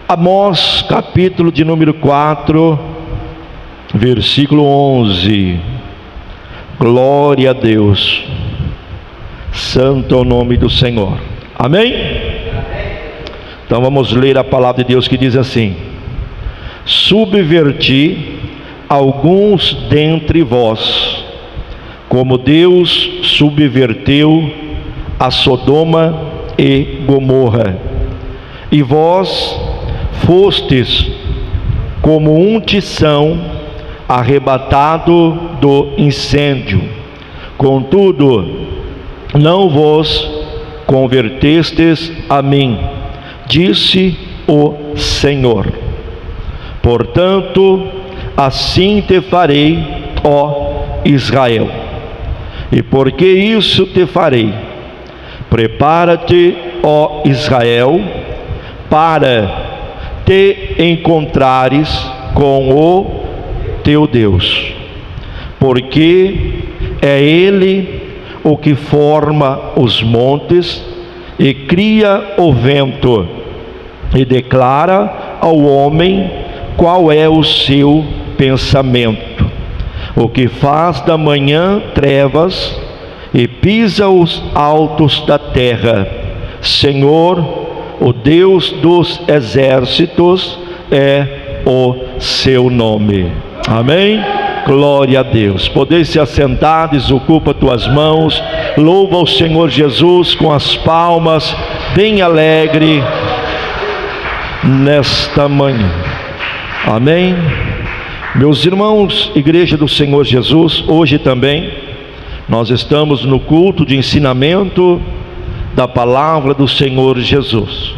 Amós, capítulo de número 4, versículo 11. Glória a Deus. Santo é o nome do Senhor. Amém? Então vamos ler a palavra de Deus que diz assim: subverti alguns dentre vós, como Deus subverteu a Sodoma e Gomorra, e vós fostes como um tição arrebatado do incêndio. Contudo, não vos convertestes a mim, disse o Senhor. Portanto, assim te farei, ó Israel. E porque isso te farei, prepara-te, ó Israel, para te encontrares com o teu Deus, porque é Ele o que forma os montes e cria o vento, e declara ao homem qual é o seu pensamento, o que faz da manhã trevas e pisa os altos da terra. Senhor, o Deus dos exércitos é o seu nome. Amém? Glória a Deus. Podeis se assentar, desocupa tuas mãos, louva o Senhor Jesus com as palmas, bem alegre nesta manhã. Amém? Meus irmãos, igreja do Senhor Jesus, hoje também nós estamos no culto de ensinamento da palavra do Senhor Jesus.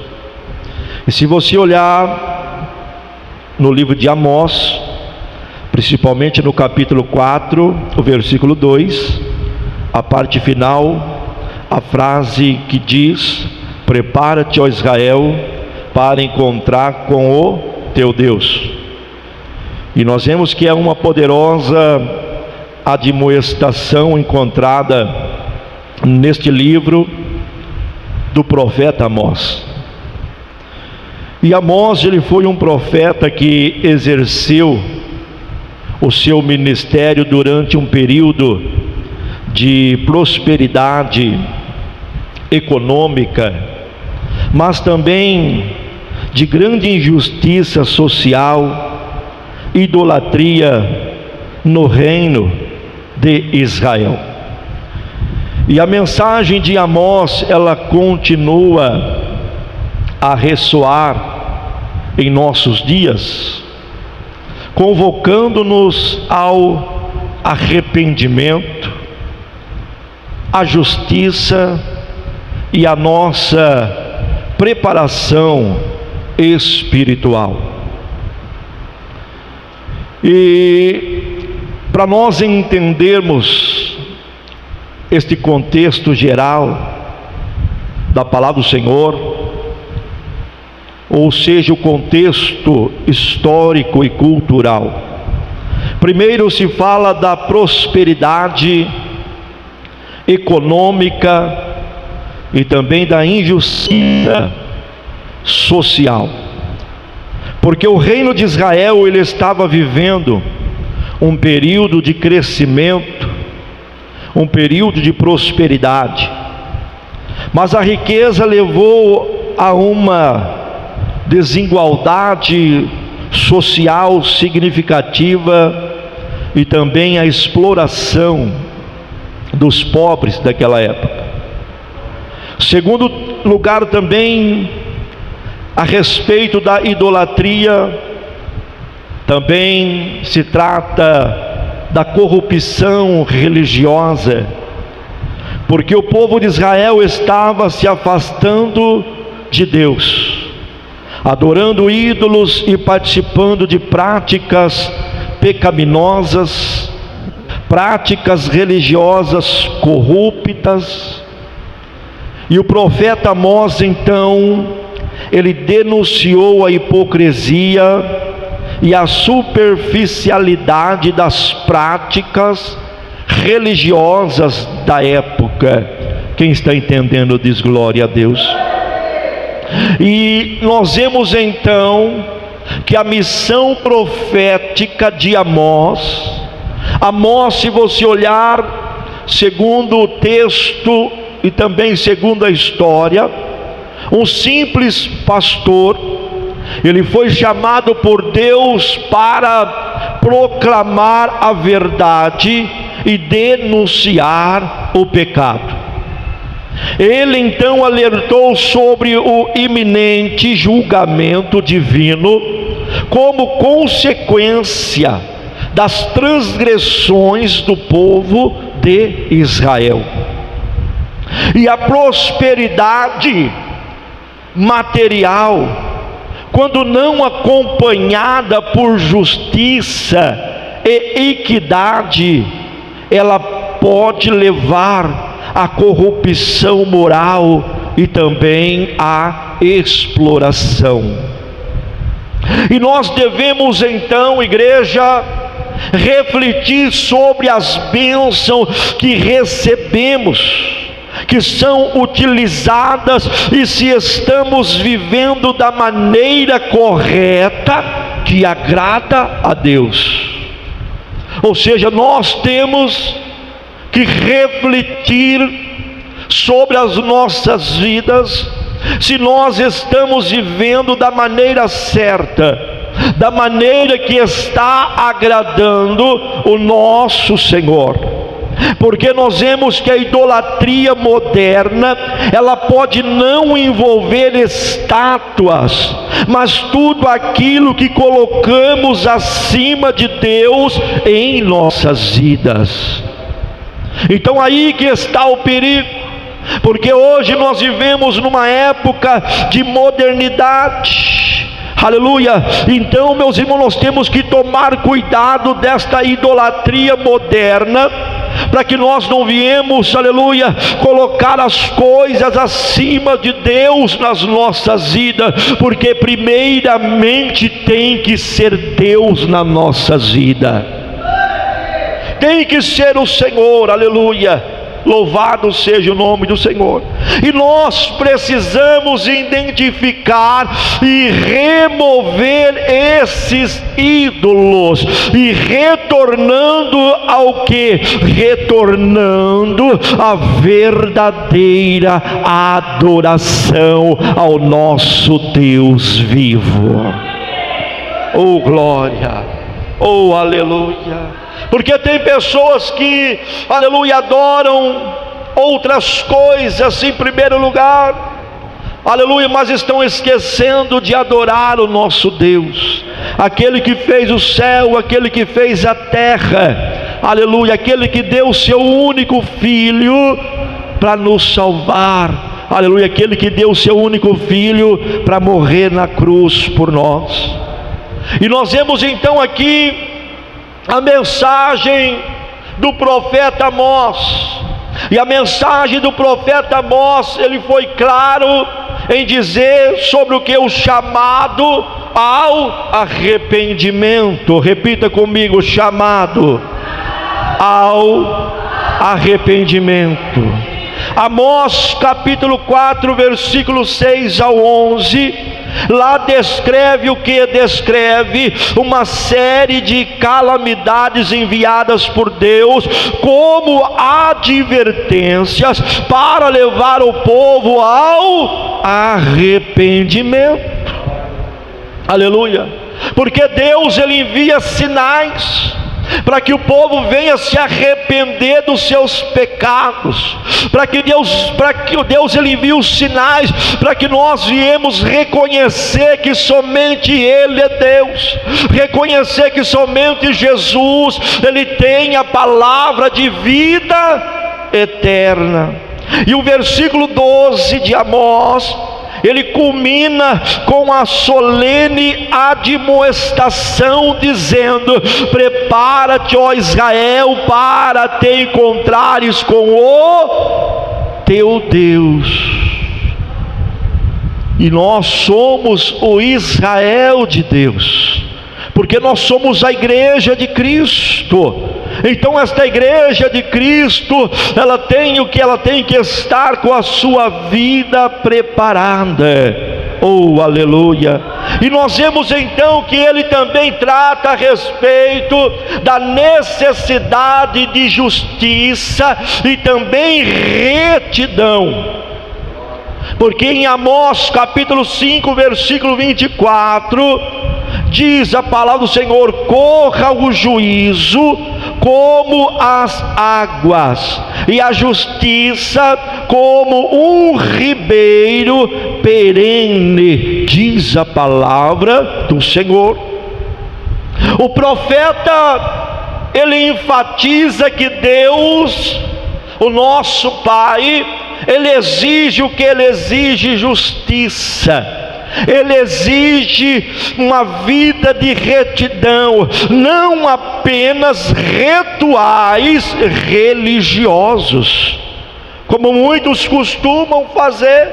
E se você olhar no livro de Amós, principalmente no capítulo 4, o versículo 2, a parte final, a frase que diz: prepara-te, ó Israel, para encontrar com o teu Deus. E nós vemos que é uma poderosa admoestação encontrada neste livro do profeta Amós. E Amós, ele foi um profeta que exerceu o seu ministério durante um período de prosperidade econômica, mas também de grande injustiça social, idolatria no reino de Israel. E a mensagem de Amós, ela continua a ressoar em nossos dias, convocando-nos ao arrependimento, à justiça e à nossa preparação espiritual. E para nós entendermos este contexto geral da palavra do Senhor, ou seja, o contexto histórico e cultural, primeiro se fala da prosperidade econômica e também da injustiça social, porque o reino de Israel, ele estava vivendo um período de crescimento, um período de prosperidade, mas a riqueza levou a uma desigualdade social significativa e também a exploração dos pobres daquela época. Segundo lugar, também a respeito da idolatria, também se trata da corrupção religiosa, porque o povo de Israel estava se afastando de Deus, adorando ídolos e participando de práticas pecaminosas, práticas religiosas corruptas. E o profeta Amós, então, ele denunciou a hipocrisia e a superficialidade das práticas religiosas da época. Quem está entendendo diz glória a Deus. E nós vemos então que a missão profética de Amós, se você olhar segundo o texto e também segundo a história, um simples pastor, ele foi chamado por Deus para proclamar a verdade e denunciar o pecado. Ele então alertou sobre o iminente julgamento divino como consequência das transgressões do povo de Israel. E a prosperidade material, quando não acompanhada por justiça e equidade, ela pode levar à corrupção moral e também à exploração. E nós devemos então, igreja, refletir sobre as bênçãos que recebemos, que são utilizadas, e se estamos vivendo da maneira correta que agrada a Deus. Ou seja, nós temos que refletir sobre as nossas vidas, se nós estamos vivendo da maneira certa, da maneira que está agradando o nosso Senhor. Porque nós vemos que a idolatria moderna, ela pode não envolver estátuas, mas tudo aquilo que colocamos acima de Deus em nossas vidas. Então aí que está o perigo, porque hoje nós vivemos numa época de modernidade, aleluia. Então, meus irmãos, nós temos que tomar cuidado desta idolatria moderna, para que nós não viemos, aleluia, colocar as coisas acima de Deus nas nossas vidas, porque primeiramente tem que ser Deus nas nossas vidas, tem que ser o Senhor, aleluia. Louvado seja o nome do Senhor. E nós precisamos identificar e remover esses ídolos, e retornando ao que? Retornando à verdadeira adoração ao nosso Deus vivo. Oh glória, oh aleluia. Porque tem pessoas que, aleluia, adoram outras coisas em primeiro lugar, aleluia, mas estão esquecendo de adorar o nosso Deus, aquele que fez o céu, aquele que fez a terra, aleluia, aquele que deu o seu único filho para nos salvar, aleluia, aquele que deu o seu único filho para morrer na cruz por nós. E nós vemos então aqui a mensagem do profeta Amós. E a mensagem do profeta Amós, ele foi claro em dizer sobre o que? O chamado ao arrependimento. Repita comigo: chamado ao arrependimento. Amós capítulo 4, versículos 6 ao 11, lá descreve o que? Descreve uma série de calamidades enviadas por Deus como advertências para levar o povo ao arrependimento. Aleluia. Porque Deus, ele envia sinais para que o povo venha se arrepender dos seus pecados, para que Deus ele envie os sinais, para que nós viemos reconhecer que somente Ele é Deus, reconhecer que somente Jesus, Ele tem a palavra de vida eterna. E o versículo 12 de Amós, ele culmina com a solene admoestação, dizendo: prepara-te, ó Israel, para te encontrares com o teu Deus. E nós somos o Israel de Deus, porque nós somos a igreja de Cristo. Então esta igreja de Cristo, ela tem o que? Ela tem que estar com a sua vida preparada. Oh, aleluia! E nós vemos então que ele também trata a respeito da necessidade de justiça e também retidão. Porque em Amós capítulo 5, versículo 24, diz a palavra do Senhor: corra o juízo como as águas, e a justiça como um ribeiro perene, diz a palavra do Senhor. O profeta, ele enfatiza que Deus, o nosso Pai, ele exige o que? Ele exige justiça. Ele exige uma vida de retidão, não apenas rituais religiosos, como muitos costumam fazer.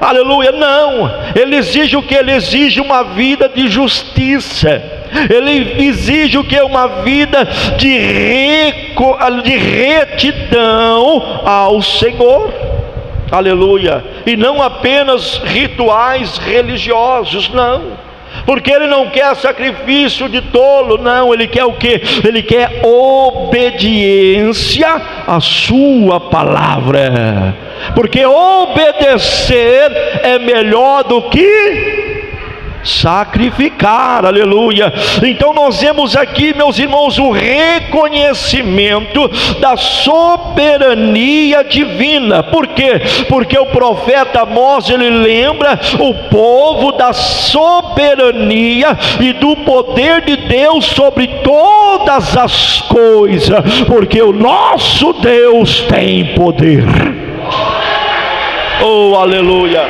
Aleluia, não. Ele exige o que? Ele exige uma vida de justiça. Ele exige o que? Uma vida de retidão ao Senhor. Aleluia. E não apenas rituais religiosos, não. Porque ele não quer sacrifício de tolo, não. Ele quer o quê? Ele quer obediência à sua palavra. Porque obedecer é melhor do que sacrificar. Aleluia. Então nós vemos aqui, meus irmãos, o reconhecimento da soberania divina. Por quê? Porque o profeta Amós, ele lembra o povo da soberania e do poder de Deus sobre todas as coisas, porque o nosso Deus tem poder. Oh, aleluia.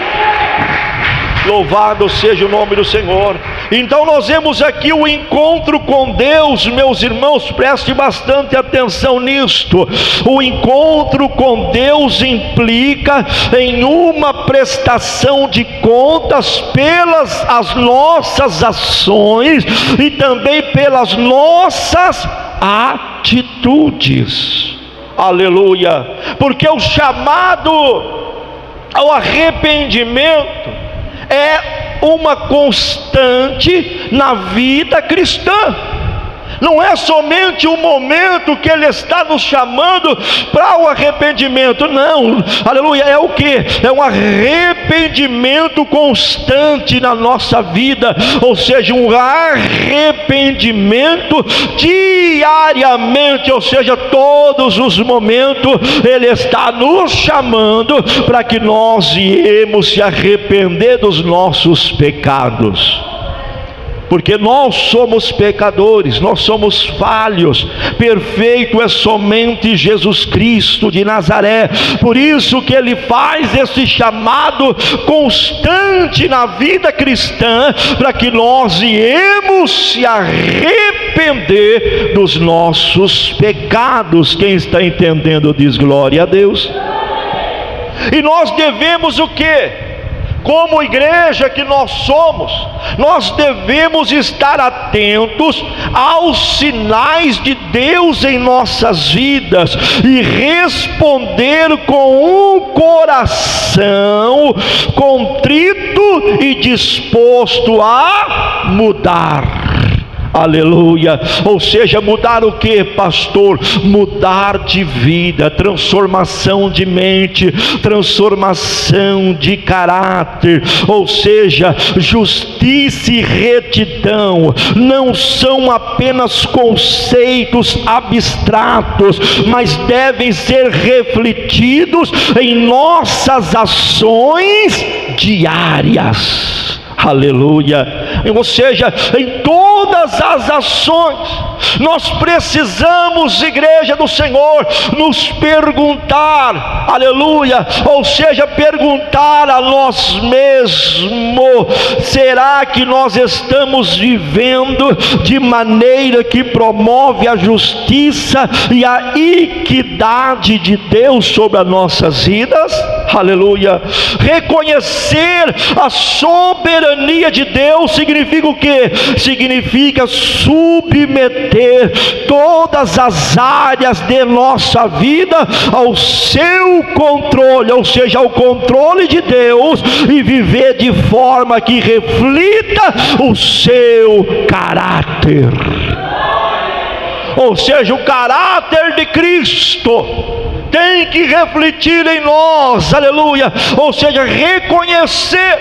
Louvado seja o nome do Senhor. Então nós vemos aqui o encontro com Deus, meus irmãos, preste bastante atenção nisto. O encontro com Deus implica em uma prestação de contas pelas as nossas ações e também pelas nossas atitudes. Aleluia. Porque o chamado ao arrependimento é uma constante na vida cristã. Não é somente o momento que Ele está nos chamando para o arrependimento, não. Aleluia, é o que? É um arrependimento constante na nossa vida, ou seja, um arrependimento diariamente, ou seja, todos os momentos Ele está nos chamando para que nós viemos se arrepender dos nossos pecados. Porque nós somos pecadores, nós somos falhos, perfeito é somente Jesus Cristo de Nazaré. Por isso que Ele faz esse chamado constante na vida cristã, para que nós viemos se arrepender dos nossos pecados. Quem está entendendo diz glória a Deus. E nós devemos o quê? Como igreja que nós somos, nós devemos estar atentos aos sinais de Deus em nossas vidas e responder com um coração contrito e disposto a mudar. Aleluia. Ou seja, mudar o que, pastor? Mudar de vida, transformação de mente, transformação de caráter. Ou seja, justiça e retidão não são apenas conceitos abstratos, mas devem ser refletidos em nossas ações diárias. Aleluia. Ou seja, em todas as ações nós precisamos, igreja do Senhor, nos perguntar, aleluia, ou seja, perguntar a nós mesmos: será que nós estamos vivendo de maneira que promove a justiça e a equidade de Deus sobre as nossas vidas? Aleluia. Reconhecer a soberania de Deus significa o quê? Significa significa submeter todas as áreas de nossa vida ao seu controle, ou seja, ao controle de Deus, e viver de forma que reflita o seu caráter. Ou seja, o caráter de Cristo tem que refletir em nós, aleluia. Ou seja, reconhecer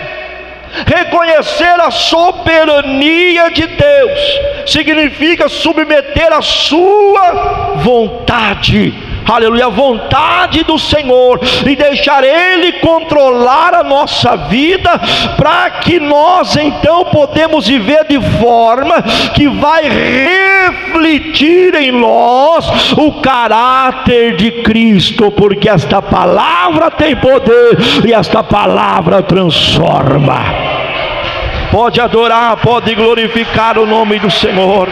a soberania de Deus significa submeter a sua vontade, aleluia, a vontade do Senhor, e deixar Ele controlar a nossa vida, para que nós então podemos viver de forma que vai refletir em nós o caráter de Cristo, porque esta palavra tem poder e esta palavra transforma. Pode adorar, pode glorificar o nome do Senhor.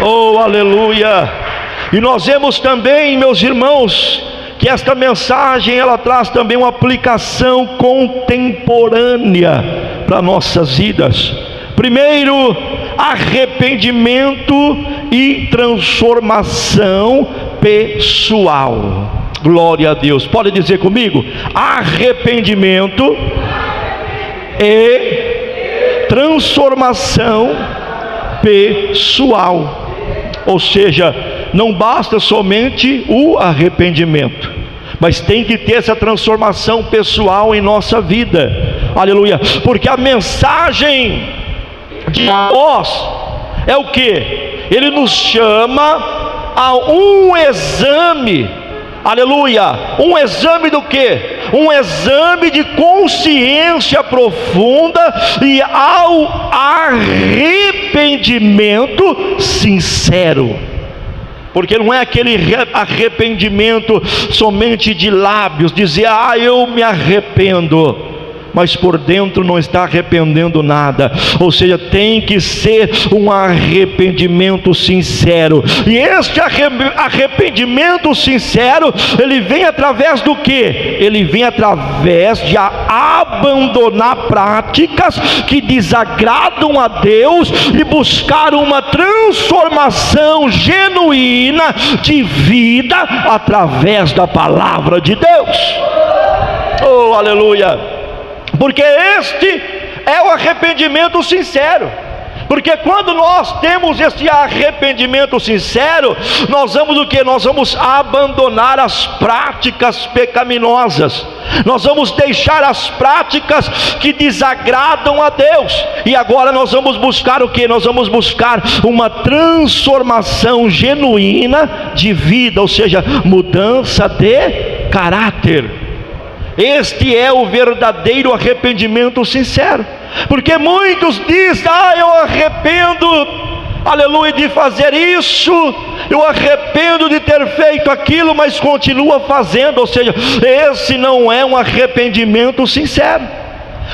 Oh, aleluia. E nós vemos também, meus irmãos, que esta mensagem ela traz também uma aplicação contemporânea para nossas vidas. Primeiro, arrependimento e transformação pessoal. Glória a Deus. Pode dizer comigo? Arrependimento e transformação pessoal. Ou seja, não basta somente o arrependimento, mas tem que ter essa transformação pessoal em nossa vida, aleluia, porque a mensagem de nós é o que? Ele nos chama a um exame, aleluia, um exame do que? Um exame de consciência profunda e ao arrependimento sincero. Porque não é aquele arrependimento somente de lábios, dizer, eu me arrependo, mas por dentro não está arrependendo nada. Ou seja, tem que ser um arrependimento sincero. E este arrependimento sincero, ele vem através do que? Ele vem através de abandonar práticas que desagradam a Deus e buscar uma transformação genuína de vida através da palavra de Deus. Oh, aleluia! Porque este é o arrependimento sincero. Porque quando nós temos esse arrependimento sincero, nós vamos o que? Nós vamos abandonar as práticas pecaminosas. Nós vamos deixar as práticas que desagradam a Deus. E agora nós vamos buscar o que? Nós vamos buscar uma transformação genuína de vida, ou seja, mudança de caráter. Este é o verdadeiro arrependimento sincero. Porque muitos dizem, eu arrependo, aleluia, de fazer isso, eu arrependo de ter feito aquilo, mas continua fazendo. Ou seja, esse não é um arrependimento sincero.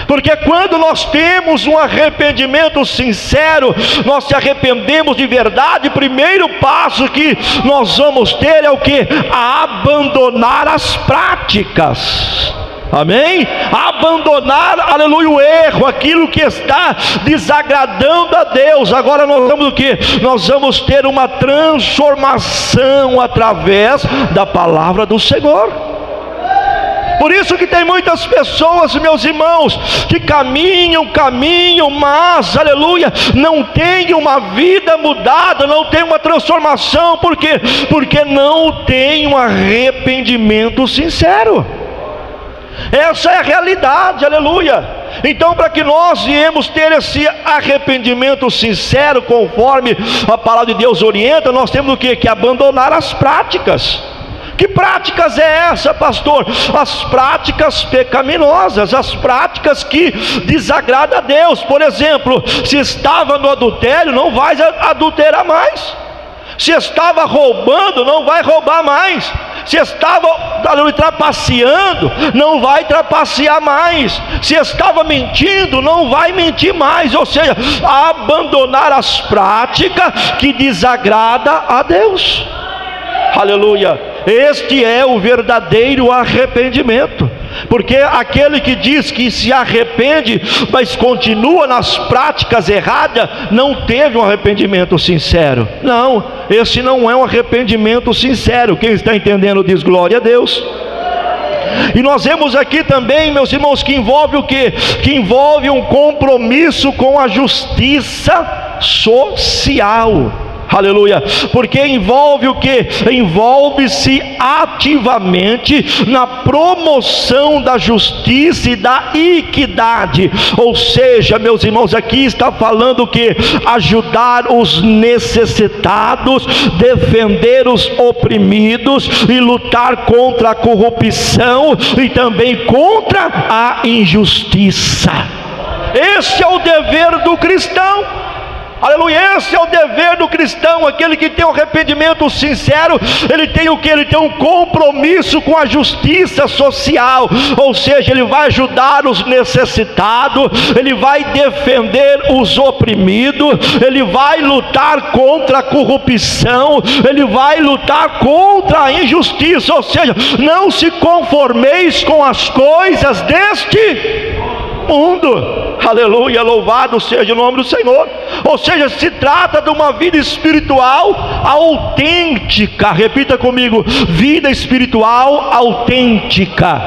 Porque quando nós temos um arrependimento sincero, nós se arrependemos de verdade, o primeiro passo que nós vamos ter é o que? Abandonar as práticas. Amém? Abandonar, aleluia, o erro, aquilo que está desagradando a Deus. Agora nós vamos o que? Nós vamos ter uma transformação através da palavra do Senhor. Por isso que tem muitas pessoas, meus irmãos, que caminham, mas, aleluia, não tem uma vida mudada, não tem uma transformação. Por quê? Porque não tem um arrependimento sincero. Essa é a realidade, aleluia. Então, para que nós viemos ter esse arrependimento sincero, conforme a palavra de Deus orienta, nós temos o quê? Que abandonar as práticas. Que práticas é essa, pastor? As práticas pecaminosas, as práticas que desagradam a Deus. Por exemplo, se estava no adultério, não vai adulterar mais. Se estava roubando, não vai roubar mais. Se estava trapaceando, não vai trapacear mais. Se estava mentindo, não vai mentir mais. Ou seja, abandonar as práticas que desagradam a Deus. Aleluia. Este é o verdadeiro arrependimento. Porque aquele que diz que se arrepende, mas continua nas práticas erradas, não teve um arrependimento sincero. Não, esse não é um arrependimento sincero. Quem está entendendo diz glória a Deus. E nós vemos aqui também, meus irmãos, que envolve o quê? Que envolve um compromisso com a justiça social. Aleluia, porque envolve o que? Envolve-se ativamente na promoção da justiça e da equidade. Ou seja, meus irmãos, aqui está falando o que? Ajudar os necessitados, defender os oprimidos e lutar contra a corrupção e também contra a injustiça. Esse é o dever do cristão. Aleluia, esse é o dever do cristão. Aquele que tem um arrependimento sincero, ele tem o que? Ele tem um compromisso com a justiça social. Ou seja, ele vai ajudar os necessitados, ele vai defender os oprimidos, ele vai lutar contra a corrupção, ele vai lutar contra a injustiça. Ou seja, não se conformeis com as coisas deste mundo. Aleluia, louvado seja o nome do Senhor. Ou seja, se trata de uma vida espiritual autêntica. Repita comigo: vida espiritual autêntica.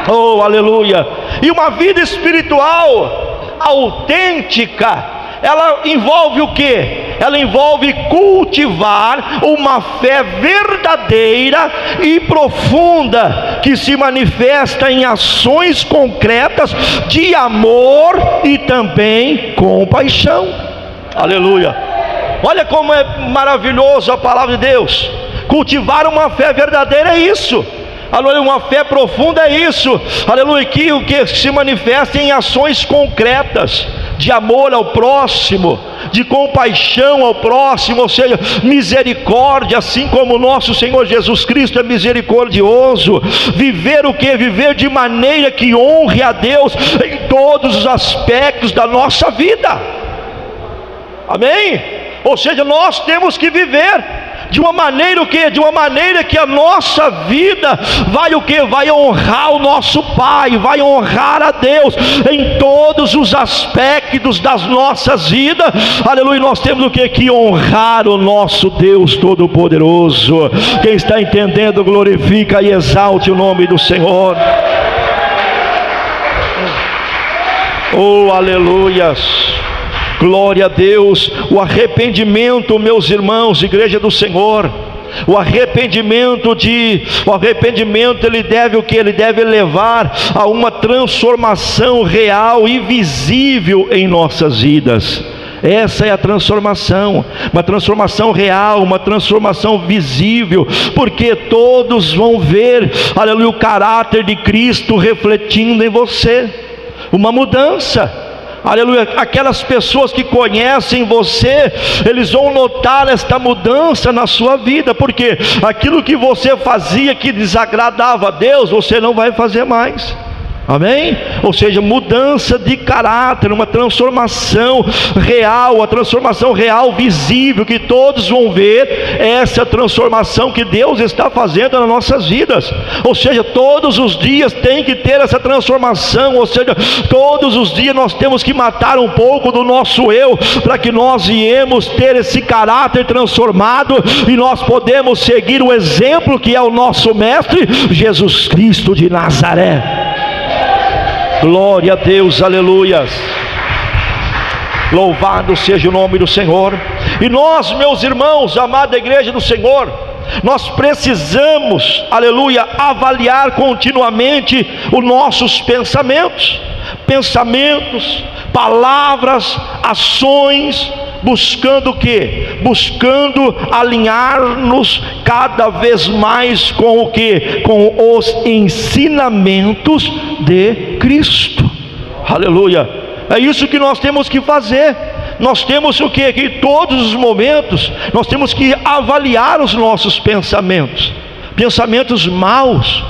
Oh, aleluia. E uma vida espiritual autêntica, ela envolve o que? Ela envolve cultivar uma fé verdadeira e profunda, que se manifesta em ações concretas de amor e também compaixão. Aleluia. Olha como é maravilhoso a palavra de Deus. Cultivar uma fé verdadeira é isso. Aleluia, uma fé profunda é isso. Aleluia, que o que se manifesta em ações concretas de amor ao próximo, de compaixão ao próximo, ou seja, misericórdia, assim como o nosso Senhor Jesus Cristo é misericordioso. Viver o que? Viver de maneira que honre a Deus em todos os aspectos da nossa vida. Amém? Ou seja, nós temos que viver de uma maneira o quê? De uma maneira que a nossa vida vai o quê? Vai honrar o nosso Pai, vai honrar a Deus em todos os aspectos das nossas vidas. Aleluia, nós temos o quê? Que honrar o nosso Deus Todo-Poderoso. Quem está entendendo, glorifica e exalte o nome do Senhor. Oh, aleluias. Glória a Deus. O arrependimento, meus irmãos, igreja do Senhor, o arrependimento ele deve o que? Ele deve levar a uma transformação real e visível em nossas vidas. Essa é a transformação, uma transformação real, uma transformação visível, porque todos vão ver, aleluia, o caráter de Cristo refletindo em você, uma mudança. Aleluia, aquelas pessoas que conhecem você, eles vão notar esta mudança na sua vida, porque aquilo que você fazia que desagradava a Deus, você não vai fazer mais. Amém? Ou seja, mudança de caráter, uma transformação real, a transformação real visível, que todos vão ver essa transformação que Deus está fazendo nas nossas vidas. Ou seja, todos os dias tem que ter essa transformação, ou seja, todos os dias nós temos que matar um pouco do nosso eu, para que nós viemos ter esse caráter transformado, e nós podemos seguir o exemplo que é o nosso Mestre, Jesus Cristo de Nazaré. Glória a Deus, aleluias. Louvado seja o nome do Senhor. E nós, meus irmãos, amada igreja do Senhor, nós precisamos, aleluia, avaliar continuamente os nossos pensamentos, palavras, ações, buscando o quê? Buscando alinhar-nos cada vez mais com o quê? Com os ensinamentos de Cristo. Aleluia. É isso que nós temos que fazer. Nós temos o quê? Que em todos os momentos nós temos que avaliar os nossos pensamentos maus,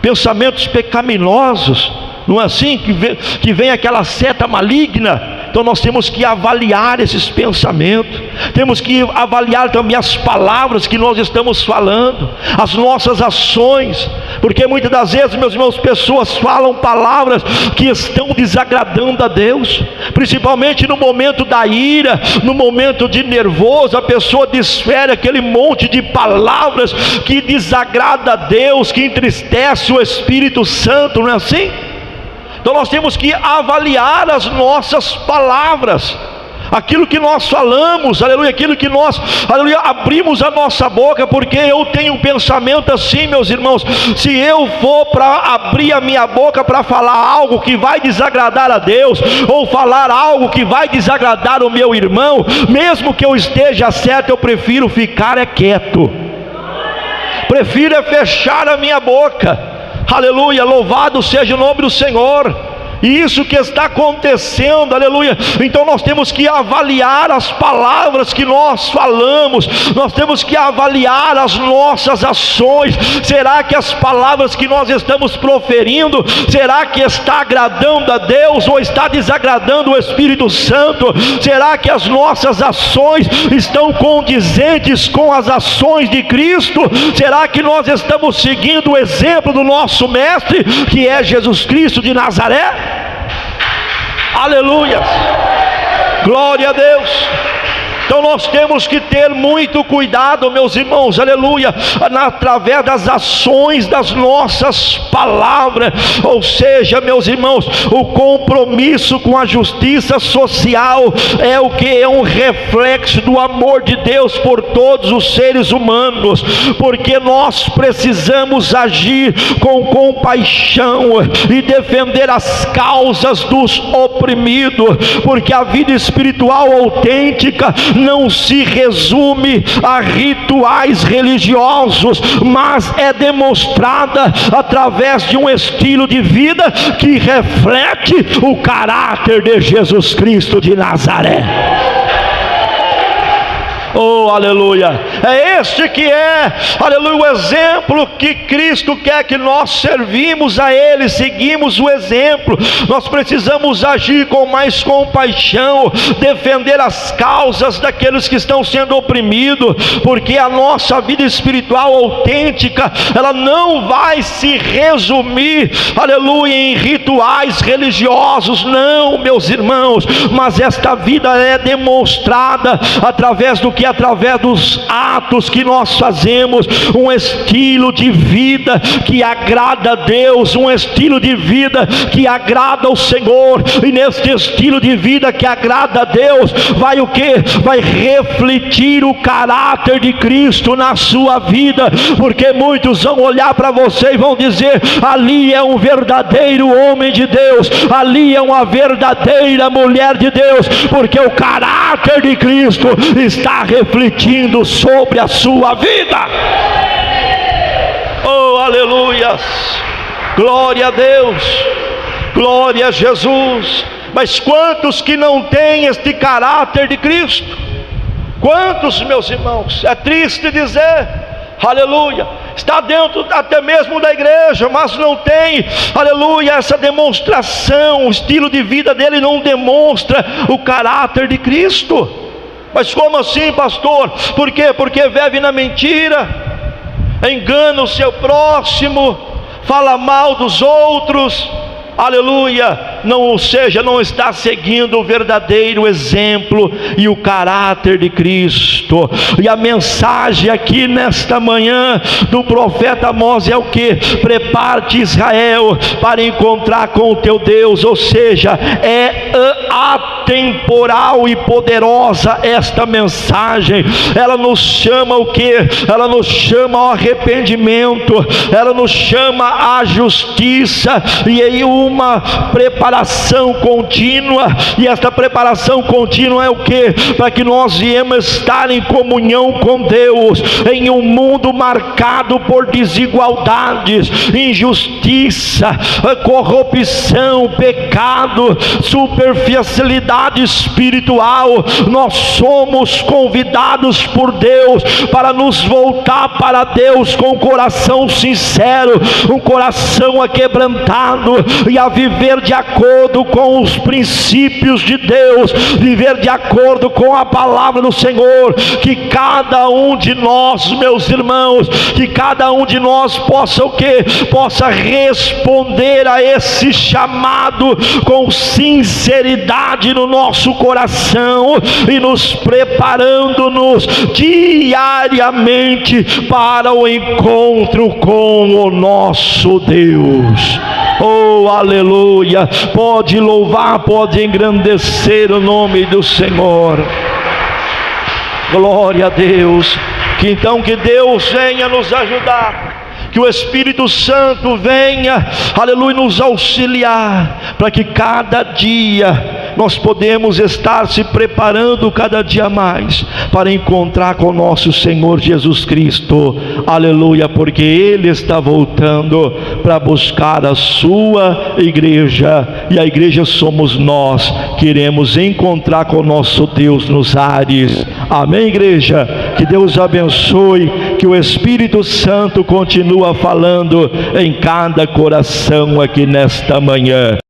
pensamentos pecaminosos. Não é assim que vem aquela seta maligna? Então nós temos que avaliar esses pensamentos, temos que avaliar também as palavras que nós estamos falando, as nossas ações, Porque muitas das vezes, meus irmãos, pessoas falam palavras que estão desagradando a Deus, principalmente no momento da ira, no momento de nervoso, a pessoa desfere aquele monte de palavras que desagrada a Deus, que entristece o Espírito Santo, não é assim? Então nós temos que avaliar as nossas palavras, aquilo que nós falamos, aleluia, aquilo que nós, aleluia, abrimos a nossa boca, porque eu tenho um pensamento assim, meus irmãos: se eu for para abrir a minha boca para falar algo que vai desagradar a Deus, ou falar algo que vai desagradar o meu irmão, mesmo que eu esteja certo, eu prefiro ficar quieto, prefiro fechar a minha boca, aleluia, louvado seja o nome do Senhor. E isso que está acontecendo, aleluia. Então nós temos que avaliar as palavras que nós falamos, nós temos que avaliar as nossas ações. Será que as palavras que nós estamos proferindo, será que está agradando a Deus ou está desagradando o Espírito Santo? Será que as nossas ações estão condizentes com as ações de Cristo? Será que nós estamos seguindo o exemplo do nosso mestre, que é Jesus Cristo de Nazaré? Aleluia, glória a Deus. Então nós temos que ter muito cuidado, meus irmãos, aleluia, através das ações das nossas palavras. Ou seja, meus irmãos, o compromisso com a justiça social é o que? É um reflexo do amor de Deus por todos os seres humanos, porque nós precisamos agir com compaixão e defender as causas dos oprimidos, porque a vida espiritual autêntica não se resume a rituais religiosos, mas é demonstrada através de um estilo de vida que reflete o caráter de Jesus Cristo de Nazaré. Oh, aleluia, é este que é, aleluia, o exemplo que Cristo quer que nós servimos a Ele, seguimos o exemplo. Nós precisamos agir com mais compaixão, defender as causas daqueles que estão sendo oprimidos, porque a nossa vida espiritual autêntica, ela não vai se resumir, aleluia, em rituais religiosos, não, meus irmãos, mas esta vida é demonstrada através do que? Através dos atos que nós fazemos, um estilo de vida que agrada a Deus, um estilo de vida que agrada ao Senhor. E neste estilo de vida que agrada a Deus, vai o que? Vai refletir o caráter de Cristo na sua vida, porque muitos vão olhar para você e vão dizer: ali é um verdadeiro homem de Deus, ali é uma verdadeira mulher de Deus, porque o caráter de Cristo está refletindo sobre a sua vida. Oh, aleluia, glória a Deus, glória a Jesus. Mas quantos que não têm este caráter de Cristo? Quantos, meus irmãos? É triste dizer, aleluia, está dentro até mesmo da igreja, mas não tem, aleluia, essa demonstração. O estilo de vida dele não demonstra o caráter de Cristo. Mas como assim, pastor? Por quê? Porque vive na mentira, engana o seu próximo, fala mal dos outros, aleluia, não está seguindo o verdadeiro exemplo e o caráter de Cristo. E a mensagem aqui nesta manhã do profeta Amós é o que? Prepara-te, Israel, para encontrar com o teu Deus. Ou seja, é atemporal e poderosa esta mensagem. Ela nos chama o que? Ela nos chama ao arrependimento, ela nos chama à justiça, e aí uma preparação contínua. E esta preparação contínua é o que? Para que nós viemos estar em comunhão com Deus, em um mundo marcado por desigualdades, injustiça, corrupção, pecado, superficialidade espiritual. Nós somos convidados por Deus para nos voltar para Deus com um coração sincero, um coração aquebrantado. e a viver de acordo com os princípios de Deus, viver de acordo com a palavra do Senhor. Que cada um de nós, meus irmãos, que cada um de nós possa o quê? Possa responder a esse chamado com sinceridade no nosso coração, e nos preparando-nos diariamente para o encontro com o nosso Deus. Oh, aleluia! Pode louvar, pode engrandecer o nome do Senhor. Glória a Deus. Que então que Deus venha nos ajudar, que o Espírito Santo venha, aleluia, nos auxiliar, para que cada dia nós podemos estar se preparando cada dia mais para encontrar com o nosso Senhor Jesus Cristo, aleluia, porque Ele está voltando para buscar a sua igreja, e a igreja somos nós. Queremos encontrar com o nosso Deus nos ares. Amém, igreja? Que Deus abençoe, que o Espírito Santo continua falando em cada coração aqui nesta manhã.